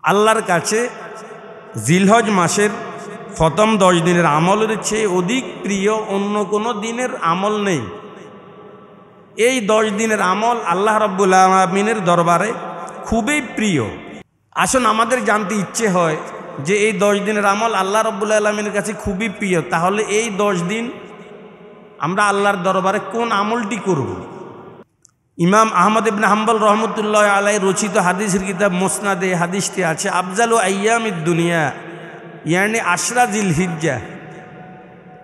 আল্লাহর কাছে জিলহজ মাসের প্রথম 10 দিনের আমলের চেয়ে অধিক প্রিয় অন্য কোনো দিনের আমল নেই। এই 10 দিনের আমল আল্লাহ রাব্বুল আলামিনের দরবারে খুবই প্রিয়। আসুন, আমাদের জানতে ইচ্ছে হয় যে এই 10 দিনের আমল আল্লাহ রাব্বুল আলামিনের কাছে খুবই প্রিয়, তাহলে এই 10 দিন আমরা আল্লাহর দরবারে কোন আমলটি করব? ইমাম আহমদ ইবনে হাম্বল রহমতুল্লাহ আলাইহি রচিত হাদিসের কিতাব মুসনাদে হাদিসটি আছে, আফজালু আইয়ামিদ দুনিয়া ইয়ানি আশরা জিলহিজ্জা।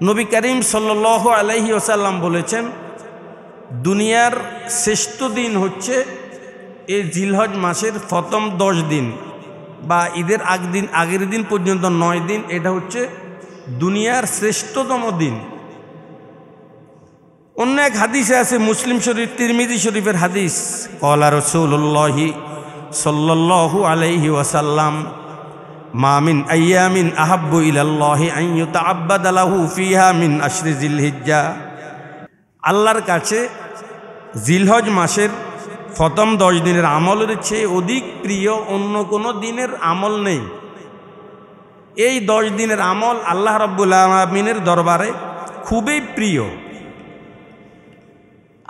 নবী করিম সাল্লাল্লাহু আলাইহি ওয়াসাল্লাম বলেছেন, দুনিয়ার শ্রেষ্ঠ দিন হচ্ছে এই জিলহজ মাসের প্রথম 10 দিন বা ঈদের আগের দিন পর্যন্ত 9 দিন, এটা হচ্ছে দুনিয়ার শ্রেষ্ঠতম দিন। অন্য এক হাদিসে আছে, মুসলিম শরীফ তিরমিজি শরীফের হাদিস, ক্বালা রাসূলুল্লাহি সাল্লাল্লাহু আলাইহি ওয়াসাল্লাম, মা মিন আইয়ামিন আহাব্বু ইলাল্লাহি আন ইউতাআব্বাদা লাহু ফিহা মিন আশরি জিলহিজ্জা। আল্লাহর কাছে জিলহজ মাসের প্রথম 10 দিনের আমলের চেয়ে অধিক প্রিয় অন্য কোনো দিনের আমল নেই। এই 10 দিনের আমল আল্লাহ রাব্বুল আলামিনের দরবারে খুবই প্রিয়।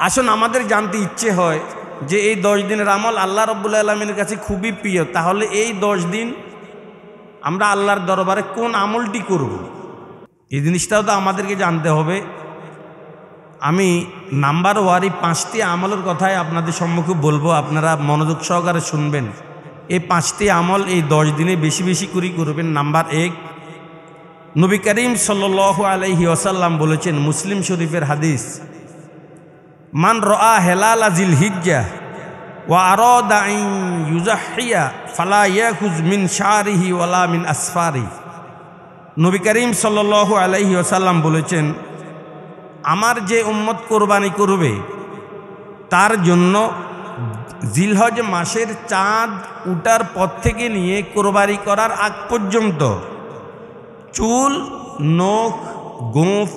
আসুন, আমাদের জানতে ইচ্ছে হয় যে এই 10 দিনের আমল আল্লাহ রাব্বুল আলামিনের কাছে খুবই প্রিয়, তাহলে এই 10 দিন আমরা আল্লাহর দরবারে কোন আমলটি করব? এই জিনিসটাও তো আমাদেরকে জানতে হবে। আমি নাম্বার ওয়ারি 5টি আমলের কথাই আপনাদের সম্মুখে বলবো, আপনারা মনোযোগ সহকারে শুনবেন। এই 5টি আমল এই 10 দিনে বেশি বেশি করে করবেন। নাম্বার 1, নবী করিম সাল্লাল্লাহু আলাইহি ওয়াসাল্লাম বলেছেন, মুসলিম শরীফের হাদিস, মান রাআ হিলালা জিলহিজ্জা ওয়া আরাদা আন ইউজাহিয়া ফালা ইয়াখুজ মিন শারিহি ওয়ালা মিন আসফারি। নবী করিম সাল্লাল্লাহু আলাইহি ওয়াসাল্লাম বলেছেন, আমার যে উম্মত কোরবানি করবে তার জন্য জিলহজ মাসের চাঁদ উঠার পর থেকে নিয়ে কোরবানি করার আগ পর্যন্ত চুল, নখ, গোঁফ,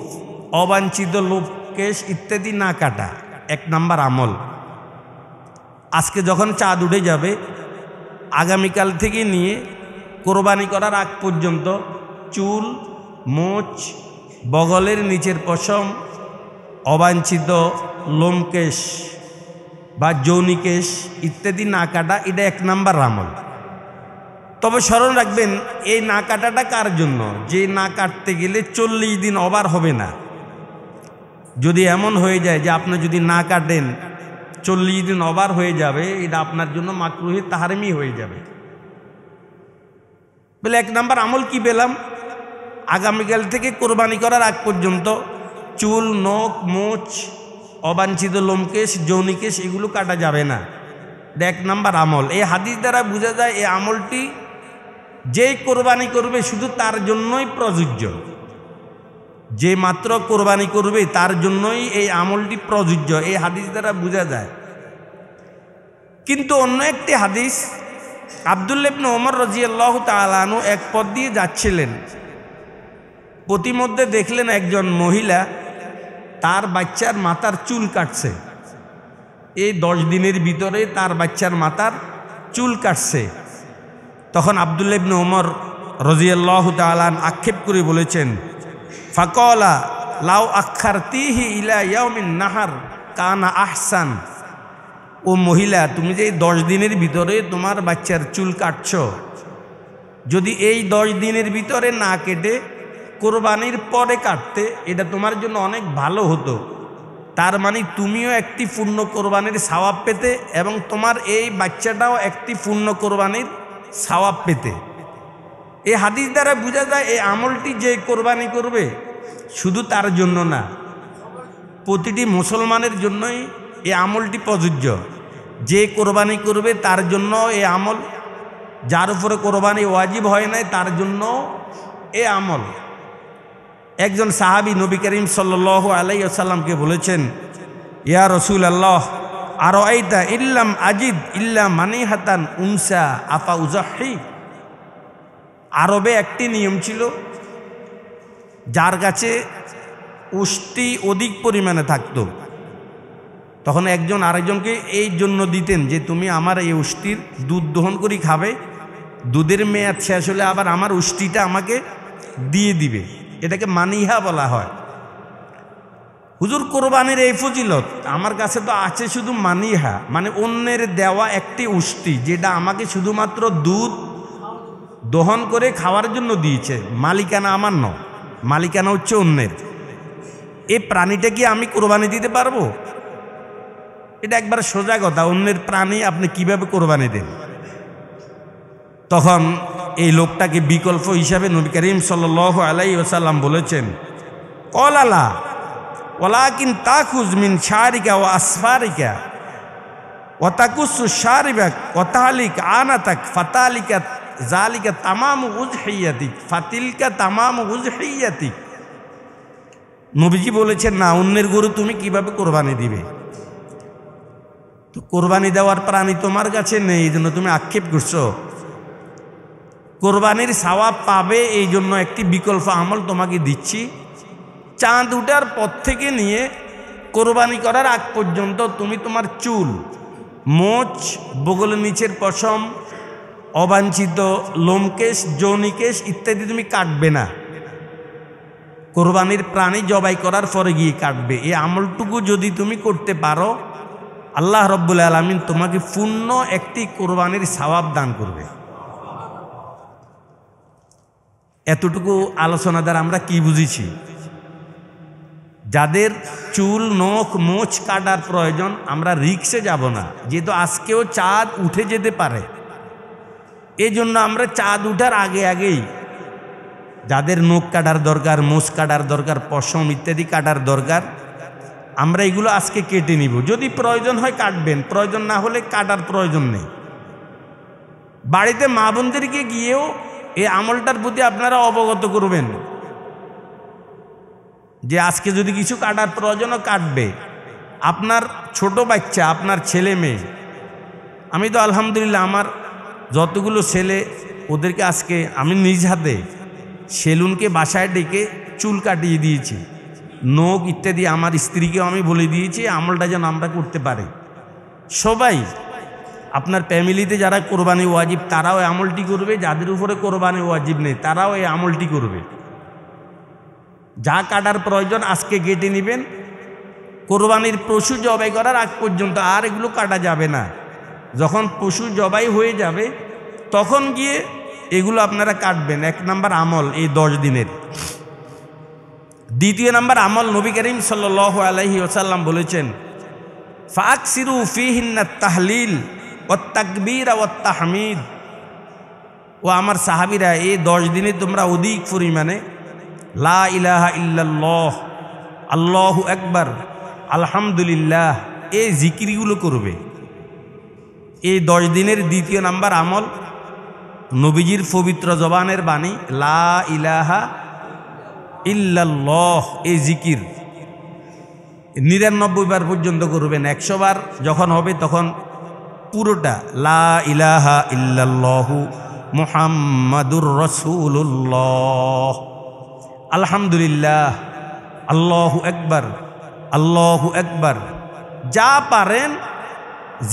অবাঞ্ছিত লোমকেশ ইত্যাদি না কাটা 1 নাম্বার আমল। আজকে যখন চাঁদ উঠে যাবে, আগামীকাল থেকে নিয়ে কোরবানি করার আগ পর্যন্ত চুল, মোচ, বগলের নিচের পশম, অবাঞ্ছিত লোমকেশ বা যৌনিকেশ ইত্যাদি না কাটা, এটা 1 নাম্বার আমল। তবে স্মরণ রাখবেন, এই না কাটাটা কার জন্য? যে না কাটতে গেলে 40 দিন ওভার হবে না। যদি এমন হয়ে যায় যে আপনি যদি না কাটেন 40 দিন ওভার হয়ে যাবে, এটা আপনার জন্য মাকরুহে তাহরিমি হয়ে যাবে। বলে 1 নাম্বার আমল কি পেলাম? আগামীকাল থেকে কোরবানি করার আগ পর্যন্ত চুল, নখ, মোচ, অবাঞ্ছিত লোমকেশ, যৌনিকেশ এগুলো কাটা যাবে না। 1 নাম্বার আমল। এই হাদিস দ্বারা বোঝা যায় এই আমলটি যেই কোরবানি করবে শুধু তার জন্যই প্রযোজ্য। যে মাত্র কোরবানি করবে তার জন্যই এই আমলটি প্রযোজ্য, এই হাদিস দ্বারা বোঝা যায়। কিন্তু অন্য একটি হাদিস, আব্দুল্লাহ ইবনে ওমর রাদিয়াল্লাহু তাআলা আনহু এক পথ দিয়ে যাচ্ছিলেন, প্রতিমধ্যে দেখলেন একজন মহিলা তার বাচ্চার মাথার চুল কাটছে। এই 10 দিনের ভিতরে তার বাচ্চার মাথার চুল কাটছে। তখন আব্দুল্লাহ ইবনে ওমর রাদিয়াল্লাহু তাআলা আক্ষেপ করে বলেছেন, ফাকালা লাউ আখারতিহি ইলা ইয়াউমিন নাহার কানা আহসান। ও মহিলা, তুমি যে 10 দিনের ভিতরে তোমার বাচ্চার চুল কাটছ, যদি এই 10 দিনের ভিতরে না কেটে কোরবানির পরে কাটতে, এটা তোমার জন্য অনেক ভালো হতো। তার মানে তুমিও একটি পূর্ণ কোরবানির সওয়াব পেতে এবং তোমার এই বাচ্চাটাও একটি পূর্ণ কোরবানির সওয়াব পেতে। এই হাদিস দ্বারা বোঝা যায় এই আমলটি যে কোরবানি করবে শুধু তার জন্য না, প্রতিটি মুসলমানের জন্যই এই আমলটি প্রযোজ্য। যে কোরবানি করবে তার জন্য এই আমল, যার উপরে কোরবানি ওয়াজিব হয় নাই তার জন্য এই আমল। একজন সাহাবী নবী করিম সাল্লাল্লাহু আলাইহি ওয়াসাল্লামকে বলেছেন, ইয়া রাসূলুল্লাহ, আরাইতা ইল্লাম আজিদ ইল্লা মানিহাতান উনসা আফা উজাহি। আরবে একটি নিয়ম ছিল, যার কাছে উষ্টি অধিক পরিমাণে থাকতো, তখন একজন আরেকজনকে এই জন্য দিতেন যে তুমি আমার এই উষ্টির দুধ দহন করে খাবে দুধের মেয়াদ শেষ হলে আবার আমার উষ্টিটা আমাকে দিয়ে দিবে, এটাকে মানিহা বলা হয়। হুজুর কোরবানির এই ফজিলত আমার কাছে তো আছে শুধু মানিহা, মানে অন্যের দেওয়া একটি উষ্টি যেটা আমাকে শুধুমাত্র দুধ দহন করে খাওয়ার জন্য দিয়েছে, মালিকানা আমার নয়, মালিকানা হচ্ছে অন্যের। এই প্রাণীটা কি আমি কোরবানি দিতে পারবো? এটা একবার সোজা কথা, অন্যের প্রাণী আপনি কিভাবে কোরবানি দেন? তখন এই লোকটাকে বিকল্প হিসাবে নবী করিম সাল্লাল্লাহু আলাইহি ওয়াসাল্লাম বলেছেন, ক্বালা ওয়ালাকিন তাখুজ মিন শারিকা ওয়া আসফারিকা ওয়া তাকুসু শারিবাক ওয়া তাহলিক আনাতাক ফাতালিকা জালিকা তামামু উযহিয়াতিক ফাতিলকা তামামু উযহিয়াতিক। নবীজি বলেছেন, না, অন্যের গরু তুমি কিভাবে কোরবানি দিবে? তো কোরবানি দেওয়ার প্রাণী তোমার কাছে নেই, এই জন্য তুমি আক্ষেপ করছো। কোরবানির সওয়াব পাবে এই জন্য একটি বিকল্প আমল তোমাকে দিচ্ছি। চাঁদ উঠার পর থেকে নিয়ে কোরবানি করার আগ পর্যন্ত তুমি তোমার চুল, মোচ, বগলের নিচের পশম, অবাঞ্ছিত লোমকেশ, যৌনিকেশ ইত্যাদি তুমি কাটবে না। কোরবানির প্রাণী জবাই করার পরে গিয়ে কাটবে। এই আমলটুকু যদি তুমি করতে পারো, আল্লাহ রব্বুল আলামিন তোমাকে পূর্ণ একটি কোরবানির সওয়াব দান করবে। এতটুকু আলোচনা দ্বারা আমরা কি বুঝেছি? যাদের চুল, নখ, মোচ কাটার প্রয়োজন, আমরা রিক্সে যাব না, যেহেতু আজকেও চাঁদ উঠে যেতে পারে। এই জন্য আমরা চাঁদ উঠার আগেই যাদের নখ কাটার দরকার, মোচ কাটার দরকার, পশম ইত্যাদি কাটার দরকার, আমরা এগুলো আজকে কেটে নিব। যদি প্রয়োজন হয় কাটবেন, প্রয়োজন না হলে কাটার প্রয়োজন নেই। বাড়িতে মা বোনদেরকে গিয়েও এই আমলটার প্রতি আপনারা অবগত করবেন যে আজকে যদি কিছু কাটার প্রয়োজনও কাটবে। আপনার ছোট বাচ্চা, আপনার ছেলে মেয়ে, আমি তো আলহামদুলিল্লাহ আমার যতগুলো ছেলে ওদেরকে আজকে আমি নিজ হাতে সেলুনকে বাসায় ডেকে চুল কাটিয়ে দিয়েছি, নখ ইত্যাদি আমার স্ত্রীকেও আমি বলে দিয়েছি আমলটা যেন আমরা করতে পারি। সবাই আপনার ফ্যামিলিতে যারা কোরবানি ওয়াজিব তারাও এই আমলটি করবে, যাদের উপরে কোরবানি ওয়াজিব নেই তারাও এই আমলটি করবে। যা কাটার প্রয়োজন আজকে কেটে নেবেন। কোরবানির পশু জবাই করার আগ পর্যন্ত আর এগুলো কাটা যাবে না। যখন পশু জবাই হয়ে যাবে তখন গিয়ে এগুলো আপনারা কাটবেন। 1 নম্বর আমল এই 10 দিনের। দ্বিতীয় নম্বর আমল, নবী করিম সাল্লাল্লাহু আলাইহি ওয়াসাল্লাম বলেছেন, ফাকসিরু ফিহিন্নাত তাহলিল ওয়াত তাকবীর ওয়াত তাহমিদ। ও আমার সাহাবীরা, এই 10 দিনে তোমরা অধিক পরিমাণে লা ইলাহা ইল্লাল্লাহ, আল্লাহু আকবার, আলহামদুলিল্লাহ এই জিকিরগুলো করবে। এই 10 দিনের দ্বিতীয় নাম্বার আমল নবীজির পবিত্র জবানের বাণী লা ইলাহা ইল্লাল্লাহ, এই জিকির 99 বার পর্যন্ত করবেন। 100 বার যখন হবে তখন পুরোটা লা ইলাহা ইল্লাল্লাহু মুহাম্মাদুর রাসূলুল্লাহ, আলহামদুলিল্লাহ, আল্লাহু আকবার, আল্লাহু আকবার। যা পারেন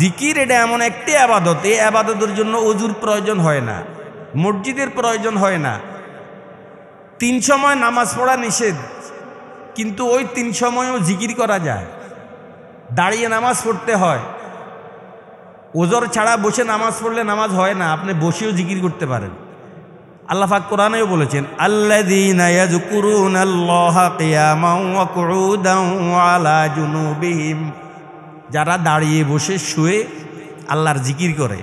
জিকির, এটা এমন একটি আবাদত, এই আবাদতের জন্য ওযুর প্রয়োজন হয় না, মসজিদের প্রয়োজন হয় না। 3 সময় নামাজ পড়া নিষেধ, কিন্তু ওই 3 সময়ও জিকির করা যায়। দাঁড়িয়ে নামাজ পড়তে হয়, ওজর ছাড়া বসে নামাজ পড়লে নামাজ হয় না, আপনি বসেও জিকির করতে পারেন। আল্লাহ পাক কোরআনেও বলেছেন, আল্লাযীনা ইয়াযকুরুনাল্লাহা কিয়ামান ওয়া কুউদান ওয়া আলা জুনুবিহিম, যারা দাঁড়িয়ে বসে শুয়ে আল্লাহর জিকির করে।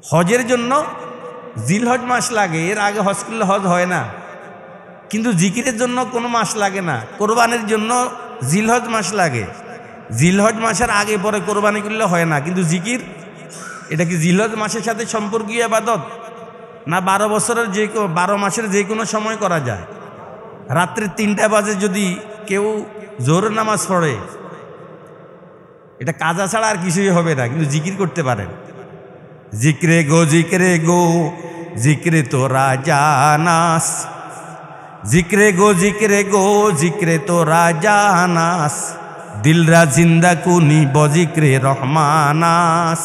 হজের জন্য জিলহজ মাস লাগে, এর আগে হজ করলে হজ হয় না, কিন্তু জিকিরের জন্য কোনো মাস লাগে না। কোরবানির জন্য জিলহজ মাস লাগে, জিলহজ মাসের আগে পরে কোরবানি করলে হয় না, কিন্তু জিকির এটা কি জিলহজ মাসের সাথে সম্পর্কীয় ইবাদত না 12 মাসের যে কোনো সময় করা যায়? রাত্রে 3টা বাজে যদি কেউ জোহরের নামাজ পড়ে, এটা কাজা ছাড়া আর কিছুই হবে না, কিন্তু জিকির করতে পারেন। জিক্রে গো জিক্রে গো জিক্রে তোরা জানাস, জিক্রে গো জিক্রে গো জিক্রে তোরা জানাস, দিলরা জিন্দা কুনি বজিক্রে রহমানাস।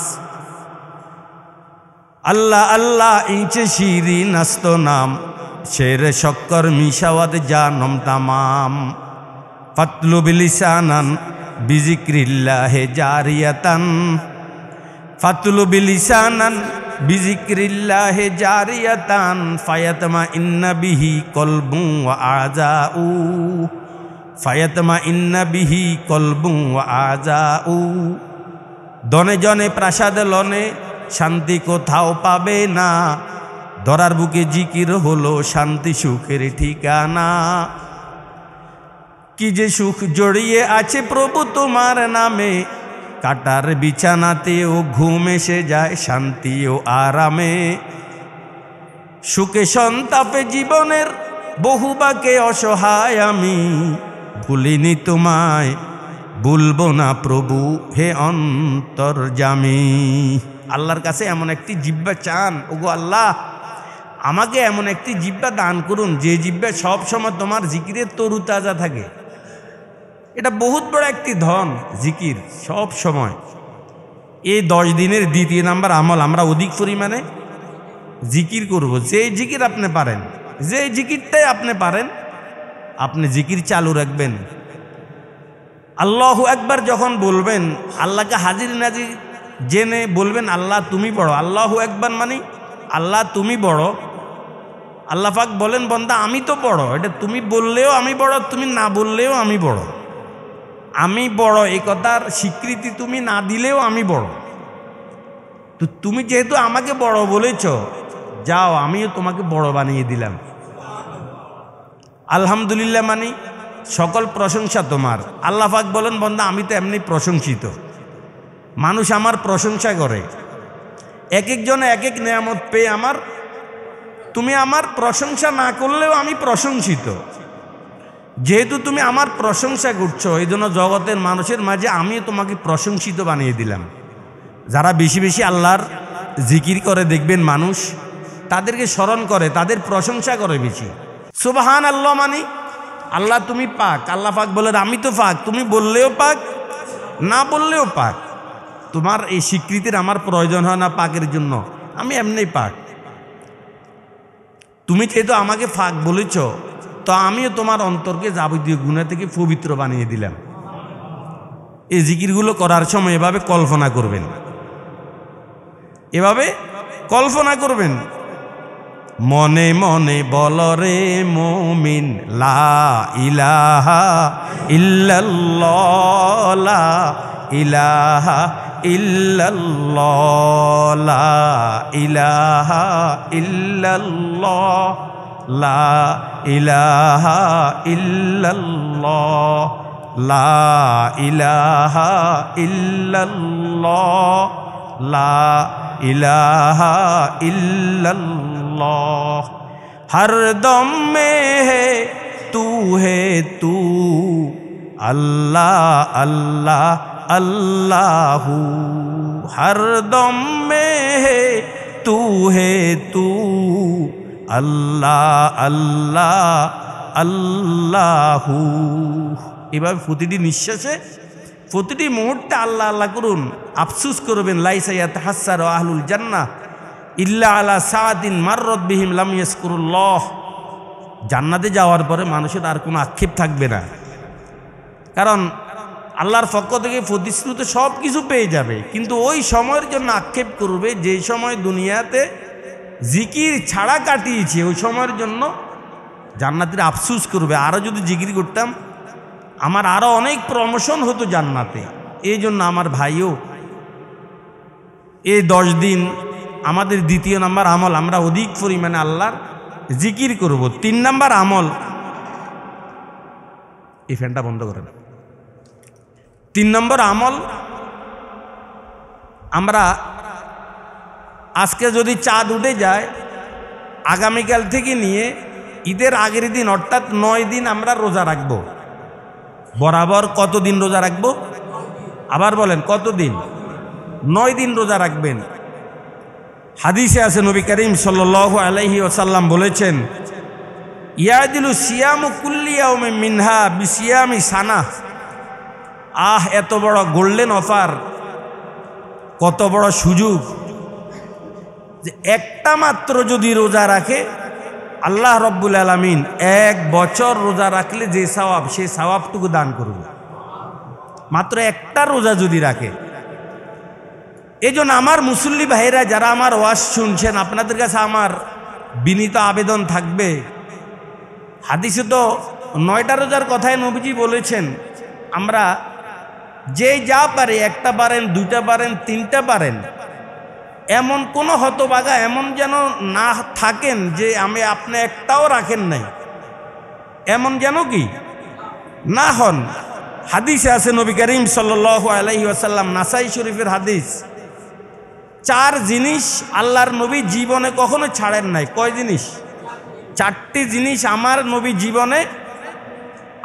আল্লাহ আল্লাহ ইঞ্চে শিরিন আস্ত নাম, শের শক্কর মিশাওয়াত জানম তামাম। ফাতলু বিলিসানান বিজিক্রিল্লাহে জারিয়াতান, ফাতলু বিলিসানান বিজিক্রিল্লাহে জারিয়াতান, ফায়াতমা ইন্না বিহি কলবু ওয়া আজাউ, ফায়াতমা ইন্না বিহি কলবু ওয়া আজাউ। দনে জনে প্রাসাদ লনে শান্তি কোথাও পাবে না, ধরার বুকে জিকির হলো শান্তি সুখের ঠিকানা। কি যে সুখ জড়িয়ে আছে প্রভু তোমার নামে, কাটার বিছানাতেও ঘুম এসে যায় শান্তি ও আরামে। সুখে সন্তাপে জীবনের বহুবাকে অসহায় আমি, ভুলিনি তোমায় ভুলবো না প্রভু হে অন্তর্যামী। আল্লাহর কাছে এমন একটি জিহ্বা চান, ওগো আল্লাহ আমাকে এমন একটি জিহ্বা দান করুন যে জিহ্বা সব সময় তোমার জিকিরের তরুতাজা থাকে। এটা বহুত বড় একটি ধন, জিকির সব সময়। এই 10 দিনের দ্বিতীয় নাম্বার আমল, আমরা অধিক পরিমাণে জিকির করব। যে জিকির আপনি পারেন, যে জিকিরটাই আপনি পারেন আপনি জিকির চালু রাখবেন। আল্লাহু আকবার যখন বলবেন, আল্লাহকে হাজির নাজির জেনে বলবেন আল্লাহ তুমি বড়। আল্লাহু আকবার মানে আল্লাহ তুমি বড়। আল্লাহ পাক বলেন বন্দা আমি তো বড়, এটা তুমি বললেও আমি বড়, তুমি না বললেও আমি বড়। আমি বড় এই কথার স্বীকৃতি তুমি না দিলেও আমি বড়। তো তুমি যেহেতু আমাকে বড় বলেছ, যাও আমিও তোমাকে বড় বানিয়ে দিলাম। আলহামদুলিল্লাহ মানে সকল প্রশংসা তোমার। আল্লাহ পাক বলেন বন্দা আমি তো এমনি প্রশংসিত, মানুষ আমার প্রশংসা করে। এক একজনে এক এক নেয়ামত পেয়ে তুমি আমার প্রশংসা না করলেও আমি প্রশংসিত। যেহেতু তুমি আমার প্রশংসা করছো, এই জন্য জগতের মানুষের মাঝে আমিও তোমাকে প্রশংসিত বানিয়ে দিলাম। যারা বেশি বেশি আল্লাহর জিকির করে দেখবেন মানুষ তাদেরকে স্মরণ করে, তাদের প্রশংসা করে বেশি। সুবহান আল্লাহ মানে আল্লাহ তুমি পাক। আল্লাহ পাক বলেন আমি তো পাক, তুমি বললেও পাক না বললেও পাক। তোমার এই স্বীকৃতির আমার প্রয়োজন হয় না পাকের জন্য, আমি এমনি পাক। তুমি যেহেতু আমাকে পাক বলেছ, তো আমিও তোমার অন্তরকে যাবতীয় গুনাহ থেকে পবিত্র বানিয়ে দিলাম। এই জিকিরগুলো করার সময় এভাবে কল্পনা করবেন, এভাবে কল্পনা করবেন। মনে মনে বলরে মুমিন লা ইলাহা ইল্লাল্লাহ, লা ইলাহা ইল্লাল্লাহ, লা ইলাহা ইল্লাল্লাহ, লা ইলাহা ইল্লাল্লাহ, লা ইলাহা ইল্লাল্লাহ, লা ইলাহা ইল্লাল্লাহ। हर दम में है तू अल्लाह अल्लाह अल्लाहू, हर दम में है तू अल्लाह अल्लाह अल्लाहू। এভাবে প্রতিটি নিঃশ্বাসে প্রতিটি মুহূর্তে আল্লাহ আল্লাহ করুন। আফসুস করবেন লাইসা ইয়াতাহাসসারু আহলুল জান্নাহ ইল্লা আলা সাআতিন মাররাত বিহিম লাম ইয়াজকুরুল্লাহ। জান্নাতে যাওয়ার পরে মানুষের আর কোনো আক্ষেপ থাকবে না, কারণ আল্লাহর পক্ষ থেকে প্রতিশ্রুত সব কিছু পেয়ে যাবে। কিন্তু ওই সময়ের জন্য আক্ষেপ করবে যে সময় দুনিয়াতে জিকির ছাড়া কাটিয়েছে, ওই সময়ের জন্য জান্নাতের আফসুস করবে। আরও যদি জিকির করতাম আমার আরও অনেক প্রমোশন হতো জান্নাতে। এই জন্য আমার ভাইও এই 10 দিন আমাদের দ্বিতীয় নাম্বার আমল, আমরা অধিক পরিমাণে আল্লাহর জিকির করব। 3 নাম্বার আমল, এই ফ্যানটা বন্ধ করেন। 3 নম্বর আমল, আমরা আজকে যদি চাঁদ উঠে যায়, আগামীকাল থেকে নিয়ে ঈদের আগের দিন অর্থাৎ 9 দিন আমরা রোজা রাখবো। বরাবর কত দিন রোজা রাখবো? আবার বলেন কত দিন? 9 দিন রোজা রাখবেন। হাদিসে আছে নবী করিম সাল্লাল্লাহু আলাইহি ওয়াসাল্লাম বলেছেন, ইয়াদিলু সিয়ামু কুল্লি ইয়াউমিন মিনহা বিসিয়ামি সানা। এত বড় গোল্ডেন অফার, কত বড় সুযোগ! যে একটা মাত্র যদি রোজা রাখে আল্লাহ রব্বুল আলামিন 1 বছর রোজা রাখলে যে সওয়াব সেই সওয়াবটুকু দান করবে, মাত্র একটা রোজা যদি রাখে। এই জন্য আমার মুসল্লি ভাইরা যারা আমার ওয়াজ শুনছেন, আপনাদের কাছে আমার বিনীত আবেদন থাকবে, হাদিসে তো 9টা রোজার কথায় নবীজি বলেছেন, আমরা যে যা পারে, একটা পারেন, 2টা পারেন, 3টা পারেন, এমন কোনো হতভাগা এমন যেন না থাকেন যে আপনি একটাও রাখেন নাই, এমন যেন কি না হন। হাদিসে আছে নবী করিম সাল্লাল্লাহু আলাইহি ওয়াসাল্লাম, নাসাই শরীফের হাদিস, 4 জিনিস আল্লাহর নবী জীবনে কখনো ছাড়েন নাই। কয় জিনিস? 4টি জিনিস আমার নবী জীবনে,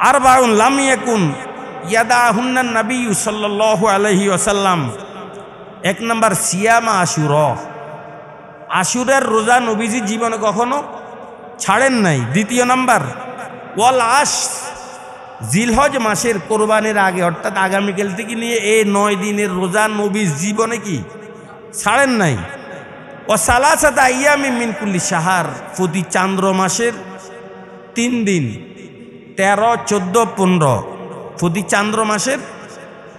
আরবাউন লাম ইয়াকুন ইয়াদাহুন্নান নবী সাল্লাল্লাহু আলাইহি ওয়াসাল্লাম। 1 নম্বর সিয়ামা আশুরা, আশুরের রোজা নবীজি জীবনে কখনো ছাড়েন নাই। 2 নম্বর ওয়াল আশ, জিলহজ মাসের কোরবানির আগে অর্থাৎ আগামীকাল থেকে নিয়ে এই 9 দিনের রোজা নবী জীবনে কি ছাড়েন নাই। ও সালাসাতা আইয়ামিন মিন কুল্লি শাহর, প্রতি চান্দ্র মাসের 3 দিন, 13, 14, 15, প্রতি চান্দ্র মাসের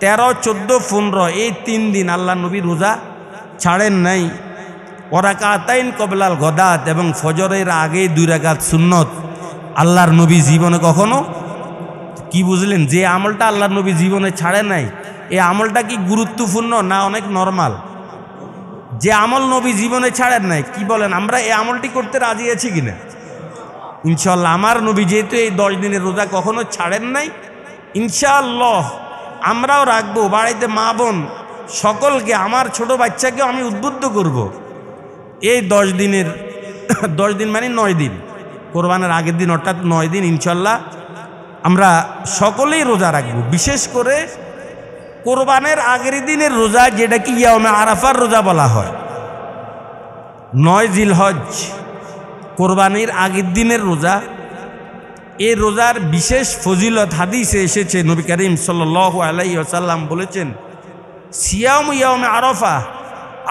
13, 14, 15 এই 3 দিন আল্লাহ নবী রোজা ছাড়েন নাই। ওরাকাতাইন কবলাল গদাত, এবং ফজরের আগে 2 রাকাত সুন্নত আল্লাহর নবী জীবনে কখনো, কি বুঝলেন, যে আমলটা আল্লাহর নবী জীবনে ছাড়ে নাই, এই আমলটা কি গুরুত্বপূর্ণ না অনেক নরমাল? যে আমল নবী জীবনে ছাড়েন নাই, কি বলেন, আমরা এই আমলটি করতে রাজি আছি কিনা? ইনশাআল্লাহ আমার নবী যেহেতু এই 10 দিনের রোজা কখনো ছাড়েন নাই, ইনশাআল্লাহ আমরাও রাখবো। বাড়িতে মা বোন সকলকে, আমার ছোট বাচ্চাকেও আমি উদ্বুদ্ধ করব এই 10 দিনের, 10 দিন মানে 9 দিন, কোরবানের আগের দিন অর্থাৎ 9 দিন ইনশাআল্লাহ আমরা সকলেই রোজা রাখবো। বিশেষ করে কোরবানের আগের দিনের রোজা, যেটা কি ইয়াউমে আরাফার রোজা বলা হয়, 9 জিলহজ কোরবানির আগের দিনের রোজা। এই রোজার বিশেষ ফজিলত হাদিসে এসেছে, নবী করিম সাল্লাল্লাহু আলাইহি ওয়াসাল্লাম বলেছেন, সিয়ামু ইয়াউমে আরাফা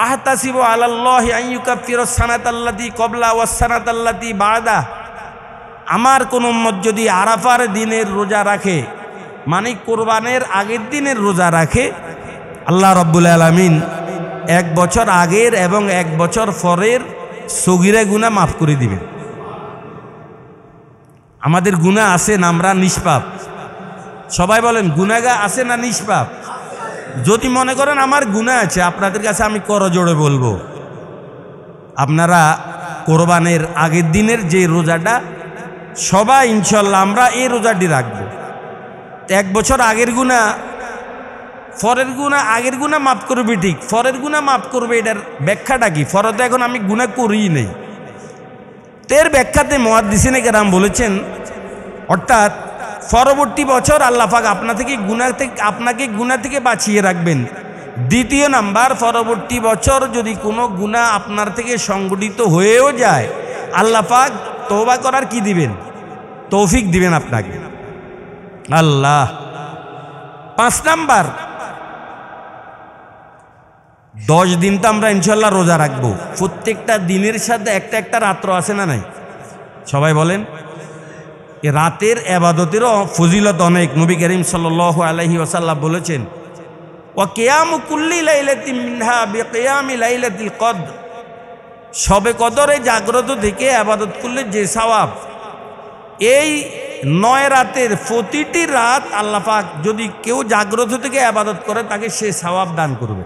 আহতাসিবু আলাল্লাহি আন ইউকাফিরাস সানাতাল্লাতী ক্বাবলা ওয়াস সানাতাল্লাতী বা'দা। আমার কোন উম্মত যদি আরাফার দিনের রোজা রাখে, মানে কোরবানের আগের দিনের রোজা রাখে, আল্লাহ রাব্বুল আলামিন 1 বছর আগের এবং 1 বছর পরের সগীরা গুনাহ মাফ করে দিবেন। আমাদের গুনাহ আছে না, আমরা নিষ্পাপ? সবাই বলেন গুনাহগার আছে না নিষ্পাপ? যদি মনে করেন আমার গুনাহ আছে, আপনাদের কাছে আমি করজোড়ে বলবো, আপনারা কোরবানের আগের দিনের যে রোজাটা সবাই ইনশাল্লাহ আমরা এই রোজাটি রাখবো। 1 বছর আগের গুনাহ, পরের গুনাহ, আগের গুনাহ মাফ করবে ঠিক, পরের গুনাহ মাফ করবে, এটার ব্যাখ্যাটা কি? পরে তো এখন আমি গুনাহ করিই নেই। এর ব্যাখ্যাতে মুহাদ্দিসিনে কেরাম বলেছেন, অর্থাৎ পরবর্তী বছর আল্লাহ পাক আপনাকে গুনাহ থেকে বাঁচিয়ে রাখবেন। 2 নাম্বার, পরবর্তী বছর যদি কোনো গুনাহ আপনার থেকে সংগঠিত হয়েও যায়, আল্লাহ পাক তওবা করার কি দিবেন? তৌফিক দিবেন আপনাকে আল্লাহ। 5 নাম্বার, 10 দিন তো আমরা ইনশাল্লাহ রোজা রাখবো। প্রত্যেকটা দিনের সাথে একটা রাত্র আছে না নাই? সবাই বলেন, এ রাতের ইবাদতেরও ফজিলত অনেক। নবী করিম সাল্লাল্লাহু আলাইহি ওয়াসাল্লাম বলেছেন, ওয়া কিয়ামু কুল্লি লাইলাতিন মিনহা বিকিয়ামি লাইলাতিল কদর। শবে কদরে জাগ্রত থেকে ইবাদত করলে যে সওয়াব, এই 9 রাতের প্রতিটি রাত আল্লাহ পাক যদি কেউ জাগ্রত থেকে ইবাদত করে, তাকে সে সওয়াব দান করবে।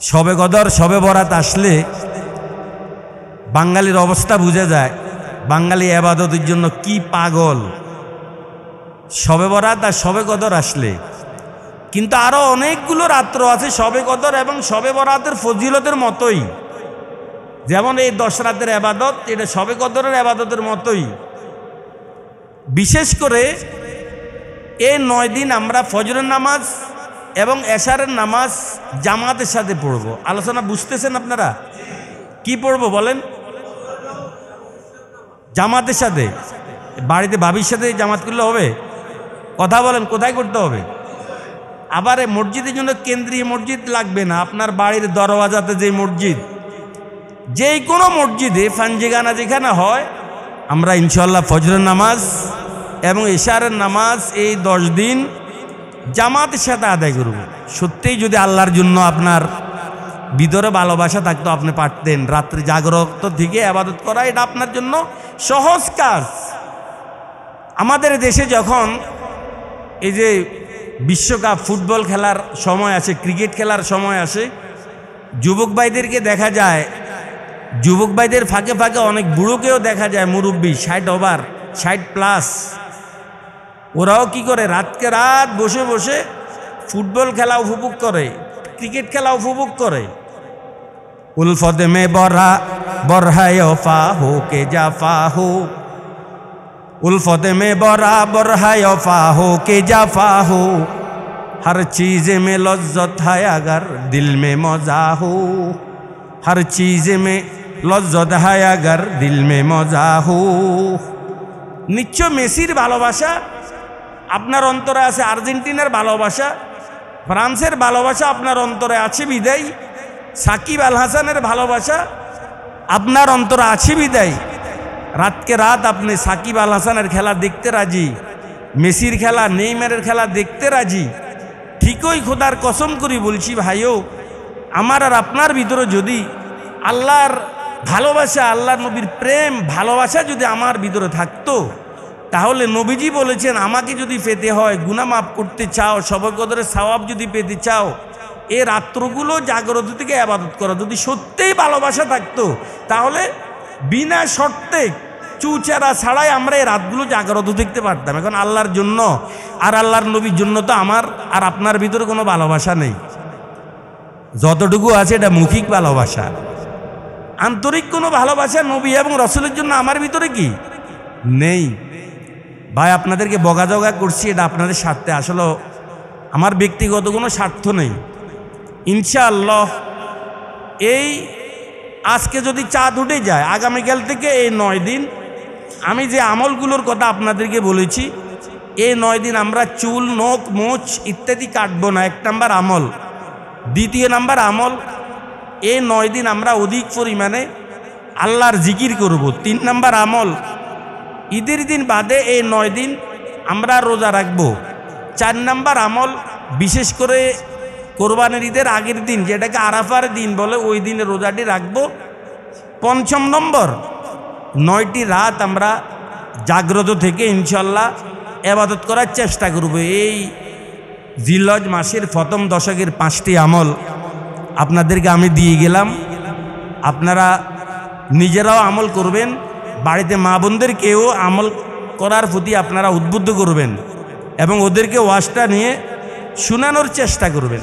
শবে কদর, শবে বরাত আসলে বাঙালির অবস্থা বুঝা যায়, বাঙালি ইবাদতের জন্য কি পাগল। শবে বরাত আর শবে কদর আসলে, কিন্তু আরো অনেকগুলো রাত্র আছে শবে কদর এবং শবে বরাতের ফজিলতের মতোই। যেমন এই 10 রাতের ইবাদত, এটা শবে কদরের ইবাদতের মতোই। বিশেষ করে এই 9 দিন আমরা ফজরের নামাজ এবং এশারের নামাজ জামাতের সাথে পড়ব। আলোচনা বুঝতেছেন আপনারা? কি পড়ব বলেন? জামাতের সাথে। বাড়িতে ভাবির সাথে জামাত করলে হবে? কথা বলেন, কোথায় করতে হবে? আবার মসজিদের জন্য কেন্দ্রীয় মসজিদ লাগবে না, আপনার বাড়ির দরওয়াজাতে যে মসজিদ, যে কোনো মসজিদে ফাঞ্জিগানা যেখানে হয় আমরা ইনশাল্লাহ ফজরের নামাজ এবং ইশারের নামাজ এই 10 দিন জামাতের সাথে আদায় করব। সত্যিই যদি আল্লাহর জন্য আপনার ভিতরে ভালোবাসা থাকতো আপনি পারতেন রাত্রি জাগ্রত থেকে ইবাদত করা, এটা আপনার জন্য সহজ কাজ। আমাদের দেশে যখন এই যে বিশ্বকাপ ফুটবল খেলার সময় আসে, ক্রিকেট খেলার সময় আসে, যুবক ভাইদেরকে দেখা যায়, যুবক ভাইদের ফাঁকে ফাঁকে অনেক বুড়োকেও দেখা যায়, মুরব্বী 60 ওভার 60+। ওরাও কি করে রাতকে রাত বসে বসে ফুটবল খেলা উপভোগ করে, ক্রিকেট খেলা উপভোগ করে। उल्फत में बरहा वफा हो के जाफा हो, उल्फत में बरहा वफा हो के जाफा हो, हर चीज़ में लज्जत है अगर दिल में मजा हो, हर चीज़ में लज्जत है अगर दिल में मजा हो। নিশ্চয় মেসির ভালোবাসা আপনার অন্তরে আছে, আর্জেন্টিনার ভালোবাসা, ফ্রান্সের ভালোবাসা আপনার অন্তরে আছে বিদায়, সাকিব আল হাসানের ভালোবাসা আপনার অন্তরে আছে বিদায় রাতকে রাত আপনি সাকিব আল হাসানের খেলা দেখতে রাজি, মেসির খেলা, নেইমারের খেলা দেখতে রাজি। ঠিকই খোদার কসম করি বলছি ভাইও, আমার আর আপনার ভিতরে যদি আল্লাহর ভালোবাসা, আল্লাহর নবীর প্রেম ভালোবাসা যদি আমার ভিতরে থাকতো, তাহলে নবীজি বলেছেন আমাকে যদি পেতে হয়, গুনাহ মাফ করতে চাও, সবে কদরের সওয়াব যদি পেতে চাও, এই রাত্রগুলো জাগ্রত থেকে ইবাদত করো। যদি সত্যিই ভালোবাসা থাকতো তাহলে বিনা শর্তে চুচারা ছাড়াই আমরা এই রাতগুলো জাগ্রত দেখতে পারতাম। এখন আল্লাহর জন্য আর আল্লাহর নবীর জন্য তো আমার আর আপনার ভিতরে কোনো ভালোবাসা নেই। যতটুকু আছে এটা মৌখিক ভালোবাসা, আন্তরিক কোনো ভালোবাসা নবী এবং রসুলের জন্য আমার ভিতরে কি নেই। ভাই আপনাদেরকে বকাঝকা করছি, এটা আপনাদের স্বার্থে, আসলে আমার ব্যক্তিগত কোনো স্বার্থ নেই। ইনশাআল্লাহ এই আজকে যদি চাঁদ উঠে যায়, আগামীকাল থেকে এই 9 দিন আমি যে আমলগুলোর কথা আপনাদেরকে বলেছি, এই 9 দিন আমরা চুল, নখ, মোচ ইত্যাদি কাটবো না, 1 নাম্বার আমল। দ্বিতীয় নাম্বার আমল, এই 9 দিন আমরা অধিক পরিমাণে আল্লাহর জিকির করব। 3 নাম্বার আমল, ঈদের দিন বাদে এই 9 দিন আমরা রোজা রাখব। 4 নাম্বার আমল, বিশেষ করে কোরবানির ঈদের আগের দিন যেটাকে আরাফার দিন বলে, ওই দিনে রোজাটি রাখবো। 5 নম্বর, 9টি রাত আমরা জাগ্রত থেকে ইনশাল্লাহ ইবাদত করার চেষ্টা করব। এই জিলহজ মাসের প্রথম দশকের 5টি আমল আপনাদেরকে আমি দিয়ে গেলাম, আপনারা নিজেরাও আমল করবেন, বাড়িতে মা বোনদেরকেও আমল করার প্রতি আপনারা উদ্বুদ্ধ করবেন এবং ওদেরকে ওয়াজটা নিয়ে শোনানোর চেষ্টা করবেন।